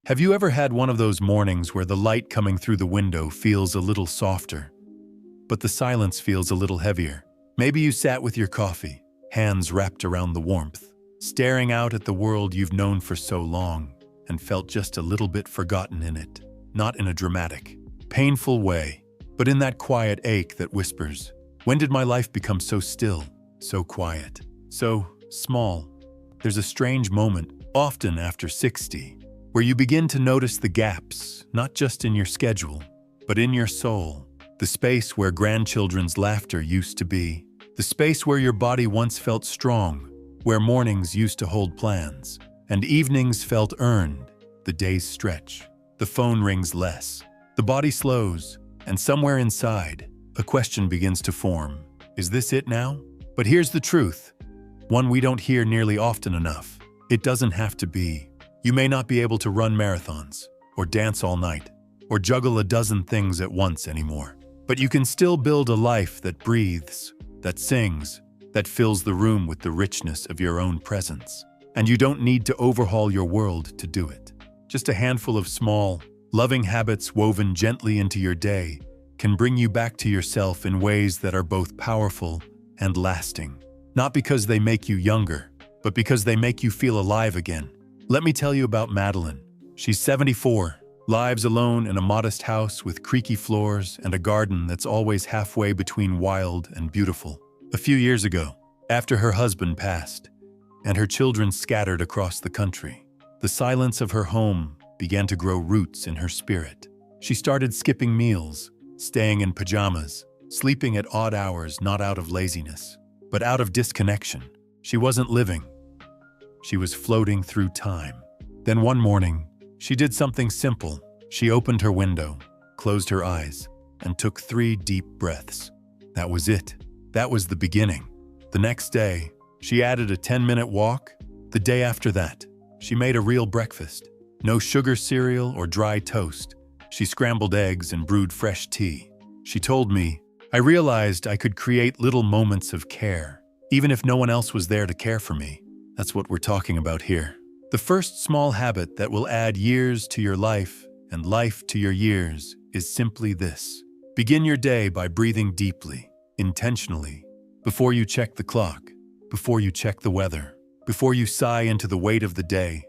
Have you ever had one of those mornings where the light coming through the window feels a little softer, but the silence feels a little heavier? Maybe you sat with your coffee, hands wrapped around the warmth, staring out at the world you've known for so long, and felt just a little bit forgotten in it. Not in a dramatic, painful way, but in that quiet ache that whispers, "When did my life become so still, so quiet, so small?" There's a strange moment, often after 60, where you begin to notice the gaps, not just in your schedule, but in your soul. The space where grandchildren's laughter used to be. The space where your body once felt strong, where mornings used to hold plans, and evenings felt earned. The days stretch. The phone rings less. The body slows, and somewhere inside, a question begins to form. Is this it now? But here's the truth, one we don't hear nearly often enough. It doesn't have to be. You may not be able to run marathons, or dance all night, or juggle a dozen things at once anymore. But you can still build a life that breathes, that sings, that fills the room with the richness of your own presence. And you don't need to overhaul your world to do it. Just a handful of small, loving habits woven gently into your day can bring you back to yourself in ways that are both powerful and lasting. Not because they make you younger, but because they make you feel alive again. Let me tell you about Madeline. She's 74, lives alone in a modest house with creaky floors and a garden that's always halfway between wild and beautiful. A few years ago, after her husband passed, and her children scattered across the country, the silence of her home began to grow roots in her spirit. She started skipping meals, staying in pajamas, sleeping at odd hours not out of laziness, but out of disconnection. She wasn't living. She was floating through time. Then one morning, she did something simple. She opened her window, closed her eyes, and took 3 deep breaths. That was it. That was the beginning. The next day, she added a 10-minute walk. The day after that, she made a real breakfast. No sugar cereal or dry toast. She scrambled eggs and brewed fresh tea. She told me, "I realized I could create little moments of care, even if no one else was there to care for me." That's what we're talking about here. The first small habit that will add years to your life and life to your years is simply this. Begin your day by breathing deeply, intentionally, before you check the clock, before you check the weather, before you sigh into the weight of the day.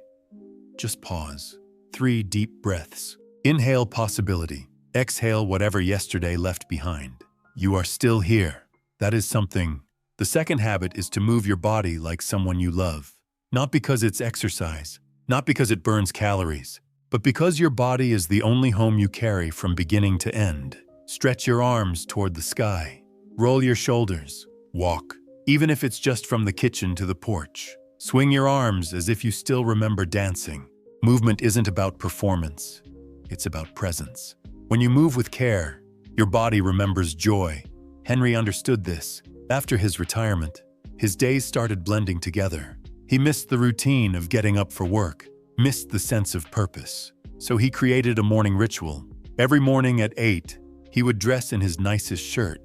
Just pause. 3 deep breaths. Inhale possibility. Exhale whatever yesterday left behind. You are still here. That is something. The second habit is to move your body like someone you love. Not because it's exercise, not because it burns calories, but because your body is the only home you carry from beginning to end. Stretch your arms toward the sky. Roll your shoulders. Walk, even if it's just from the kitchen to the porch. Swing your arms as if you still remember dancing. Movement isn't about performance. It's about presence. When you move with care, your body remembers joy. Henry understood this. After his retirement, his days started blending together. He missed the routine of getting up for work, missed the sense of purpose. So he created a morning ritual. Every morning at 8, he would dress in his nicest shirt.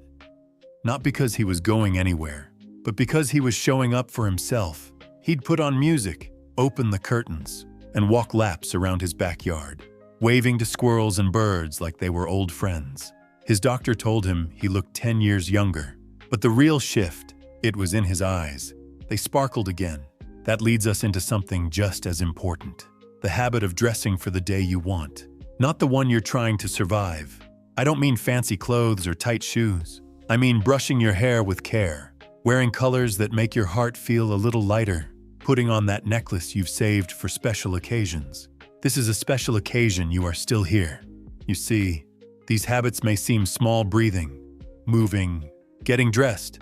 Not because he was going anywhere, but because he was showing up for himself. He'd put on music, open the curtains, and walk laps around his backyard, waving to squirrels and birds like they were old friends. His doctor told him he looked 10 years younger. But the real shift, it was in his eyes. They sparkled again. That leads us into something just as important. The habit of dressing for the day you want. Not the one you're trying to survive. I don't mean fancy clothes or tight shoes. I mean brushing your hair with care, wearing colors that make your heart feel a little lighter, putting on that necklace you've saved for special occasions. This is a special occasion you are still here. You see, these habits may seem small: breathing, moving, getting dressed,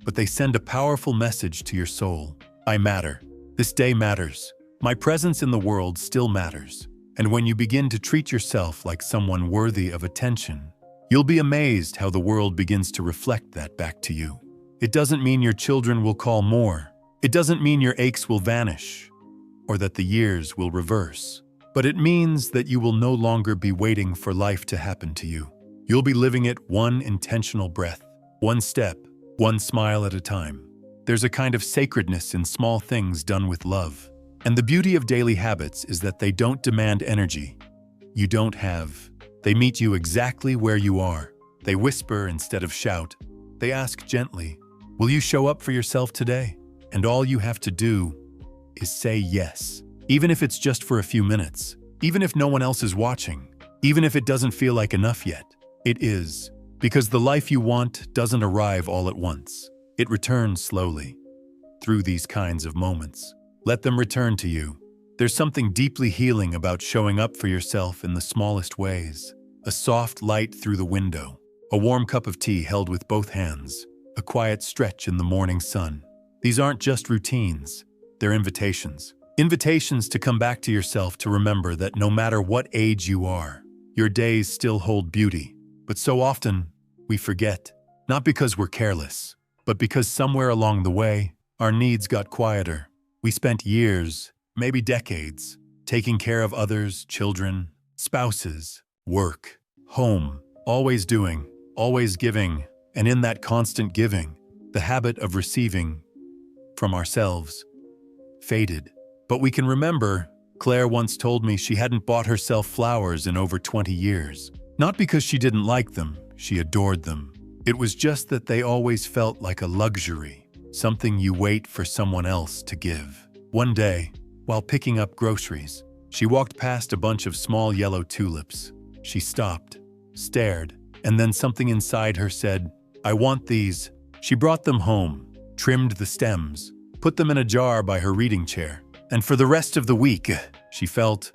but they send a powerful message to your soul. I matter. This day matters. My presence in the world still matters. And when you begin to treat yourself like someone worthy of attention, you'll be amazed how the world begins to reflect that back to you. It doesn't mean your children will call more. It doesn't mean your aches will vanish, or that the years will reverse. But it means that you will no longer be waiting for life to happen to you. You'll be living it one intentional breath. One step, one smile at a time. There's a kind of sacredness in small things done with love. And the beauty of daily habits is that they don't demand energy you don't have. They meet you exactly where you are. They whisper instead of shout. They ask gently, will you show up for yourself today? And all you have to do is say yes. Even if it's just for a few minutes. Even if no one else is watching. Even if it doesn't feel like enough yet. It is. Because the life you want doesn't arrive all at once. It returns slowly. Through these kinds of moments. Let them return to you. There's something deeply healing about showing up for yourself in the smallest ways. A soft light through the window. A warm cup of tea held with both hands. A quiet stretch in the morning sun. These aren't just routines. They're invitations. Invitations to come back to yourself, to remember that no matter what age you are, your days still hold beauty. But so often, we forget. Not because we're careless, but because somewhere along the way, our needs got quieter. We spent years, maybe decades, taking care of others, children, spouses, work, home, always doing, always giving, and in that constant giving, the habit of receiving from ourselves faded. But we can remember, Claire once told me she hadn't bought herself flowers in over 20 years. Not because she didn't like them, she adored them. It was just that they always felt like a luxury, something you wait for someone else to give. One day, while picking up groceries, she walked past a bunch of small yellow tulips. She stopped, stared, and then something inside her said, I want these. She brought them home, trimmed the stems, put them in a jar by her reading chair. And for the rest of the week, she felt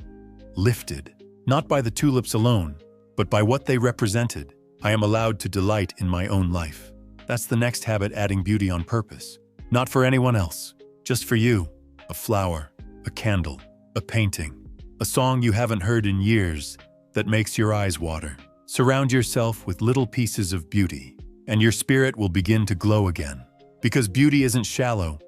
lifted, not by the tulips alone, but by what they represented. I am allowed to delight in my own life. That's the next habit, adding beauty on purpose. Not for anyone else, just for you. A flower, a candle, a painting, a song you haven't heard in years that makes your eyes water. Surround yourself with little pieces of beauty, and your spirit will begin to glow again. Because beauty isn't shallow,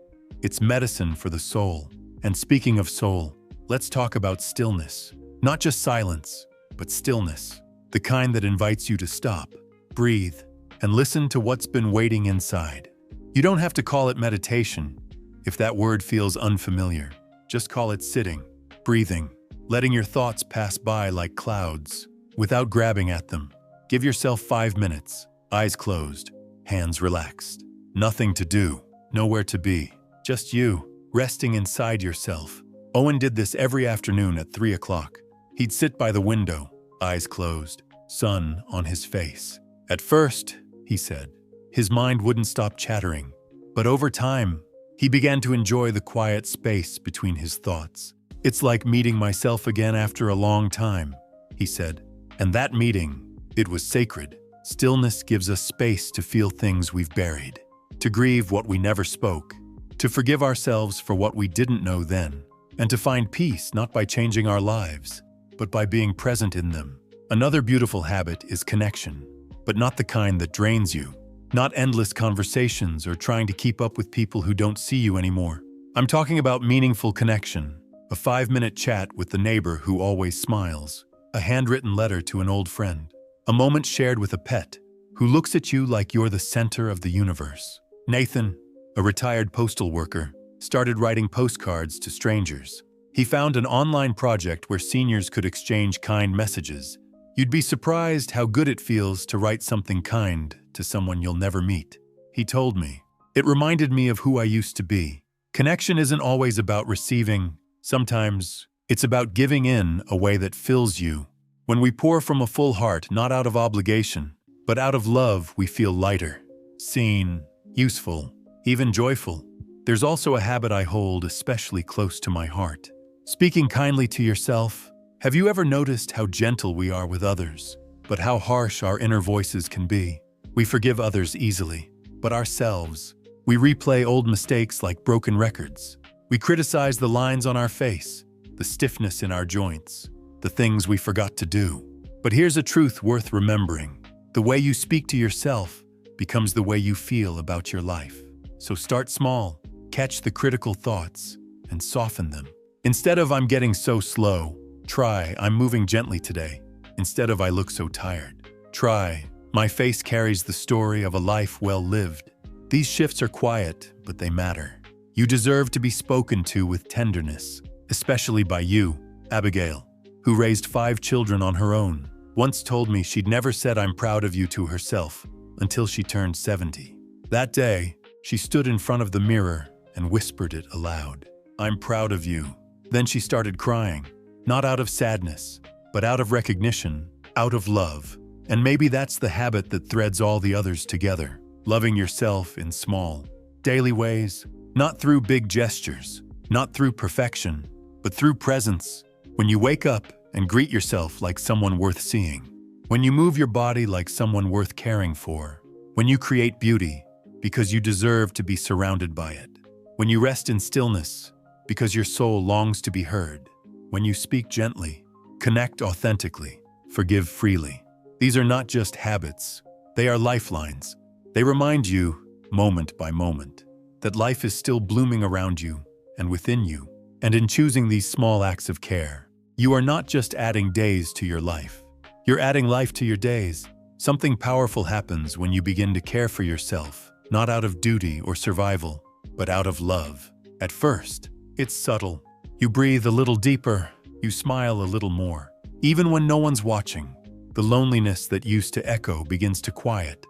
it's medicine for the soul. And speaking of soul, let's talk about stillness. Not just silence, but stillness. The kind that invites you to stop, breathe, and listen to what's been waiting inside. You don't have to call it meditation if that word feels unfamiliar. Just call it sitting, breathing, letting your thoughts pass by like clouds without grabbing at them. Give yourself 5 minutes, eyes closed, hands relaxed. Nothing to do, nowhere to be, just you. Resting inside yourself. Owen did this every afternoon at 3 o'clock. He'd sit by the window, eyes closed, sun on his face. At first, he said, his mind wouldn't stop chattering. But over time, he began to enjoy the quiet space between his thoughts. It's like meeting myself again after a long time, he said. And that meeting, it was sacred. Stillness gives us space to feel things we've buried, to grieve what we never spoke, to forgive ourselves for what we didn't know then, and to find peace not by changing our lives, but by being present in them. Another beautiful habit is connection, but not the kind that drains you. Not endless conversations or trying to keep up with people who don't see you anymore. I'm talking about meaningful connection, a 5-minute chat with the neighbor who always smiles, a handwritten letter to an old friend, a moment shared with a pet who looks at you like you're the center of the universe. Nathan, a retired postal worker, started writing postcards to strangers. He found an online project where seniors could exchange kind messages. You'd be surprised how good it feels to write something kind to someone you'll never meet. He told me, it reminded me of who I used to be. Connection isn't always about receiving. Sometimes it's about giving in a way that fills you. When we pour from a full heart, not out of obligation, but out of love, we feel lighter, seen, useful, even joyful. There's also a habit I hold especially close to my heart. Speaking kindly to yourself. Have you ever noticed how gentle we are with others, but how harsh our inner voices can be? We forgive others easily, but ourselves, we replay old mistakes like broken records. We criticize the lines on our face, the stiffness in our joints, the things we forgot to do. But here's a truth worth remembering. The way you speak to yourself becomes the way you feel about your life. So start small, catch the critical thoughts, and soften them. Instead of I'm getting so slow, try I'm moving gently today. Instead of I look so tired, try my face carries the story of a life well lived. These shifts are quiet, but they matter. You deserve to be spoken to with tenderness, especially by you, Abigail, who raised 5 children on her own, once told me she'd never said "I'm proud of you" to herself until she turned 70. That day, she stood in front of the mirror and whispered it aloud. "I'm proud of you." Then she started crying, not out of sadness, but out of recognition, out of love. And maybe that's the habit that threads all the others together. Loving yourself in small, daily ways, not through big gestures, not through perfection, but through presence. When you wake up and greet yourself like someone worth seeing. When you move your body like someone worth caring for. When you create beauty because you deserve to be surrounded by it. When you rest in stillness because your soul longs to be heard. When you speak gently, connect authentically, forgive freely. These are not just habits, they are lifelines. They remind you, moment by moment, that life is still blooming around you and within you. And in choosing these small acts of care, you are not just adding days to your life. You're adding life to your days. Something powerful happens when you begin to care for yourself, not out of duty or survival, but out of love. At first, it's subtle. You breathe a little deeper, you smile a little more. Even when no one's watching, the loneliness that used to echo begins to quiet.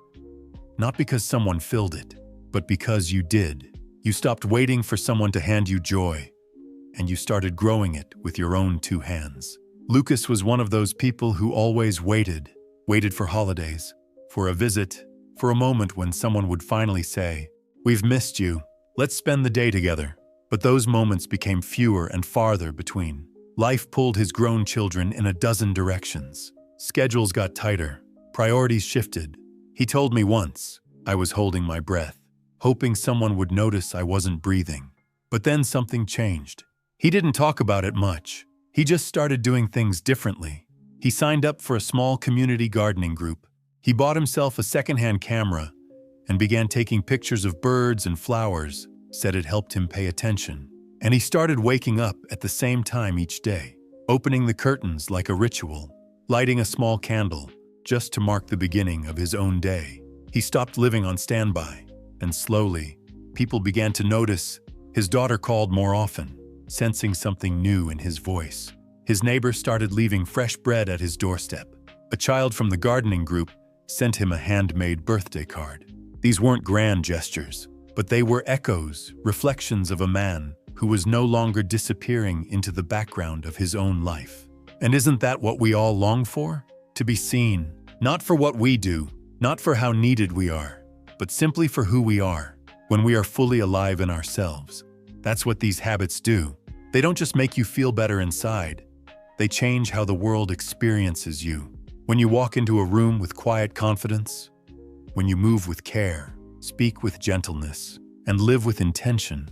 Not because someone filled it, but because you did. You stopped waiting for someone to hand you joy, and you started growing it with your own 2 hands. Lucas was one of those people who always waited for holidays, for a visit, for a moment when someone would finally say, "We've missed you, let's spend the day together." But those moments became fewer and farther between. Life pulled his grown children in a dozen directions. Schedules got tighter, priorities shifted. He told me once, I was holding my breath, hoping someone would notice I wasn't breathing. But then something changed. He didn't talk about it much. He just started doing things differently. He signed up for a small community gardening group. He bought himself a secondhand camera and began taking pictures of birds and flowers, said it helped him pay attention. And he started waking up at the same time each day, opening the curtains like a ritual, lighting a small candle just to mark the beginning of his own day. He stopped living on standby, and slowly, people began to notice. His daughter called more often, sensing something new in his voice. His neighbors started leaving fresh bread at his doorstep. A child from the gardening group sent him a handmade birthday card. These weren't grand gestures, but they were echoes, reflections of a man who was no longer disappearing into the background of his own life. And isn't that what we all long for? To be seen, not for what we do, not for how needed we are, but simply for who we are, when we are fully alive in ourselves. That's what these habits do. They don't just make you feel better inside, they change how the world experiences you. When you walk into a room with quiet confidence, when you move with care, speak with gentleness, and live with intention,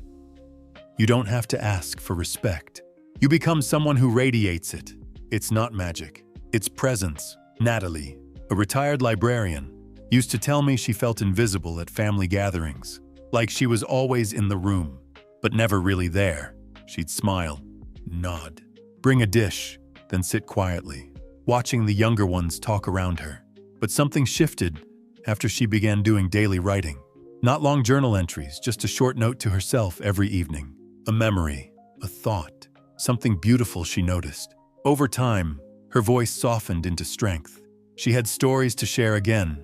you don't have to ask for respect. You become someone who radiates it. It's not magic, it's presence. Natalie, a retired librarian, used to tell me she felt invisible at family gatherings, like she was always in the room, but never really there. She'd smile, nod, bring a dish, then sit quietly, watching the younger ones talk around her. But something shifted after she began doing daily writing. Not long journal entries, just a short note to herself every evening. A memory, a thought, something beautiful she noticed. Over time, her voice softened into strength. She had stories to share again.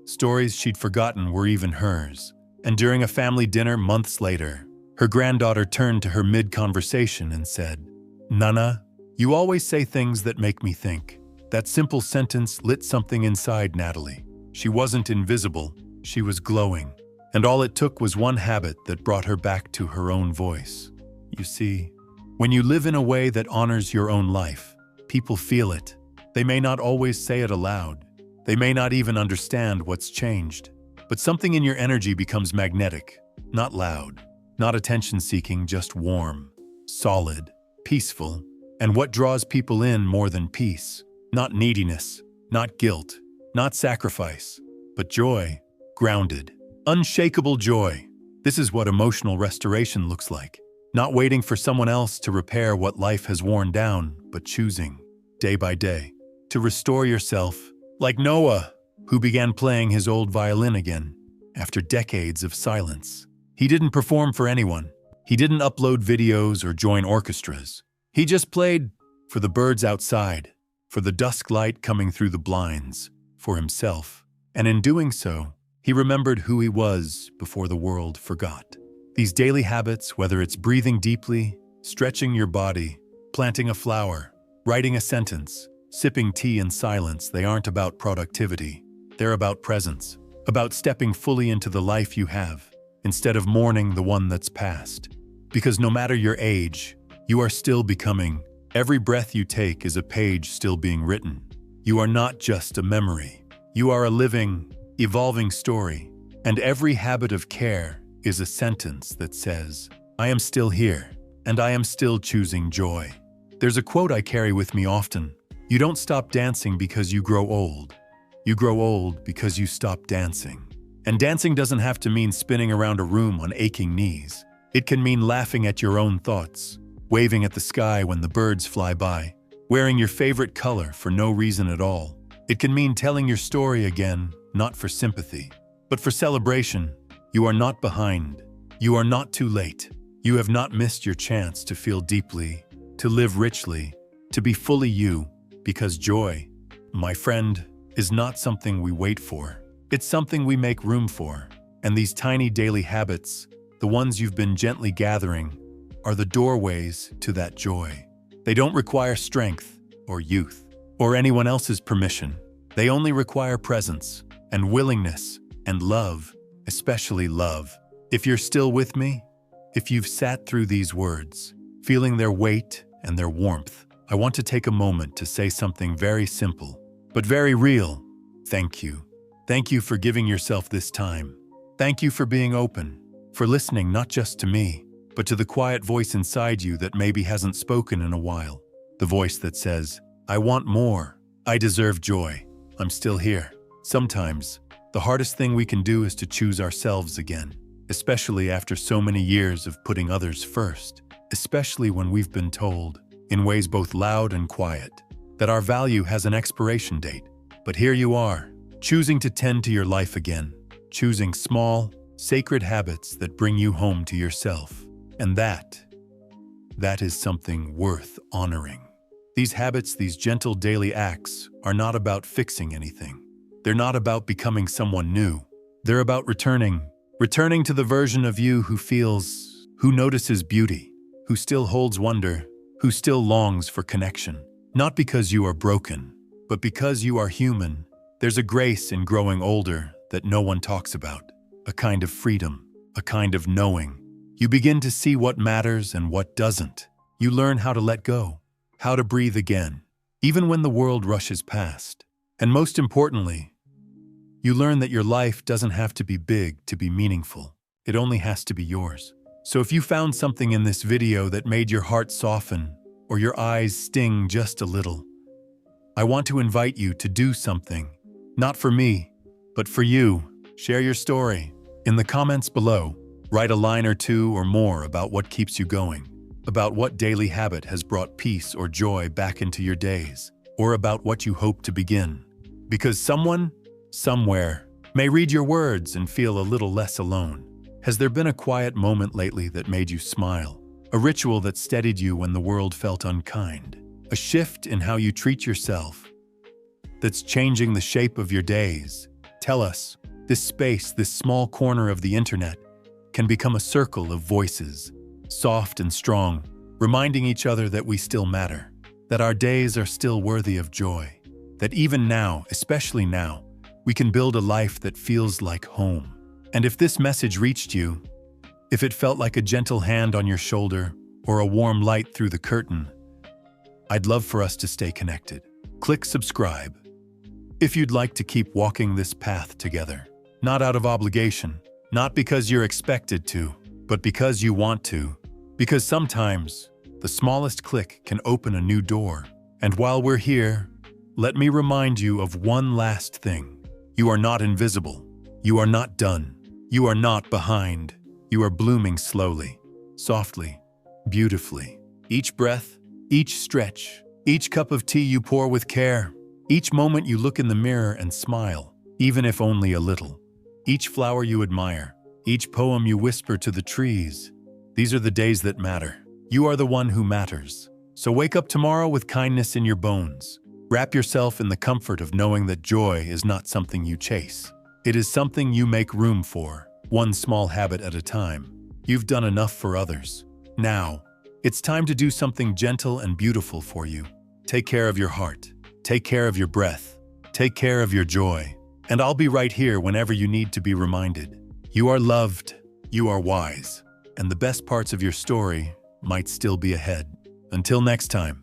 Stories she'd forgotten were even hers. And during a family dinner months later, her granddaughter turned to her mid-conversation and said, "Nana, you always say things that make me think." That simple sentence lit something inside Natalie. She wasn't invisible, she was glowing. And all it took was one habit that brought her back to her own voice. You see, when you live in a way that honors your own life, people feel it. They may not always say it aloud. They may not even understand what's changed. But something in your energy becomes magnetic, not loud, not attention-seeking, just warm, solid, peaceful. And what draws people in more than peace? Not neediness, not guilt, not sacrifice, but joy, grounded, unshakable joy. This is what emotional restoration looks like. Not waiting for someone else to repair what life has worn down, but choosing, day by day, to restore yourself, like Noah, who began playing his old violin again after decades of silence. He didn't perform for anyone. He didn't upload videos or join orchestras. He just played for the birds outside, for the dusk light coming through the blinds, for himself. And in doing so, he remembered who he was before the world forgot. These daily habits, whether it's breathing deeply, stretching your body, planting a flower, writing a sentence, sipping tea in silence, they aren't about productivity. They're about presence, about stepping fully into the life you have, instead of mourning the one that's past. Because no matter your age, you are still becoming. Every breath you take is a page still being written. You are not just a memory. You are a living, evolving story. And every habit of care is a sentence that says, I am still here, and I am still choosing joy. There's a quote I carry with me often. You don't stop dancing because you grow old. You grow old because you stop dancing. And dancing doesn't have to mean spinning around a room on aching knees. It can mean laughing at your own thoughts, waving at the sky when the birds fly by, wearing your favorite color for no reason at all. It can mean telling your story again, not for sympathy, but for celebration. You are not behind. You are not too late. You have not missed your chance to feel deeply, to live richly, to be fully you, because joy, my friend, is not something we wait for. It's something we make room for. And these tiny daily habits, the ones you've been gently gathering, are the doorways to that joy. They don't require strength or youth or anyone else's permission. They only require presence and willingness and love, especially love. If you're still with me, if you've sat through these words, feeling their weight and their warmth, I want to take a moment to say something very simple, but very real. Thank you. Thank you for giving yourself this time. Thank you for being open, for listening not just to me, but to the quiet voice inside you that maybe hasn't spoken in a while. The voice that says, I want more. I deserve joy. I'm still here. Sometimes, the hardest thing we can do is to choose ourselves again, especially after so many years of putting others first, especially when we've been told, in ways both loud and quiet, that our value has an expiration date. But here you are, choosing to tend to your life again, choosing small, sacred habits that bring you home to yourself. And that is something worth honoring. These habits, these gentle daily acts, are not about fixing anything. They're not about becoming someone new. They're about returning to the version of you who notices beauty, who still holds wonder, who still longs for connection. Not because you are broken, but because you are human. There's a grace in growing older that no one talks about, a kind of freedom, a kind of knowing. You begin to see what matters and what doesn't. You learn how to let go, how to breathe again, even when the world rushes past. And most importantly, you learn that your life doesn't have to be big to be meaningful. It only has to be yours. So if you found something in this video that made your heart soften or your eyes sting just a little, I want to invite you to do something, not for me, but for you. Share your story. In the comments below, write a line or two or more about what keeps you going, about what daily habit has brought peace or joy back into your days, or about what you hope to begin. Because someone, somewhere, may read your words and feel a little less alone. Has there been a quiet moment lately that made you smile? A ritual that steadied you when the world felt unkind? A shift in how you treat yourself that's changing the shape of your days? Tell us. This space, this small corner of the internet, can become a circle of voices, soft and strong, reminding each other that we still matter, that our days are still worthy of joy, that even now, especially now, we can build a life that feels like home. And if this message reached you, if it felt like a gentle hand on your shoulder or a warm light through the curtain, I'd love for us to stay connected. Click subscribe if you'd like to keep walking this path together. Not out of obligation, not because you're expected to, but because you want to. Because sometimes, the smallest click can open a new door. And while we're here, let me remind you of one last thing. You are not invisible. You are not done. You are not behind. You are blooming slowly, softly, beautifully. Each breath, each stretch, each cup of tea you pour with care, each moment you look in the mirror and smile, even if only a little. Each flower you admire, each poem you whisper to the trees, These are the days that matter. You are the one who matters. So wake up tomorrow with kindness in your bones. Wrap yourself in the comfort of knowing that joy is not something you chase. It is something you make room for, one small habit at a time. You've done enough for others. Now, it's time to do something gentle and beautiful for you. Take care of your heart. Take care of your breath. Take care of your joy. And I'll be right here whenever you need to be reminded. You are loved. You are wise. And the best parts of your story might still be ahead. Until next time.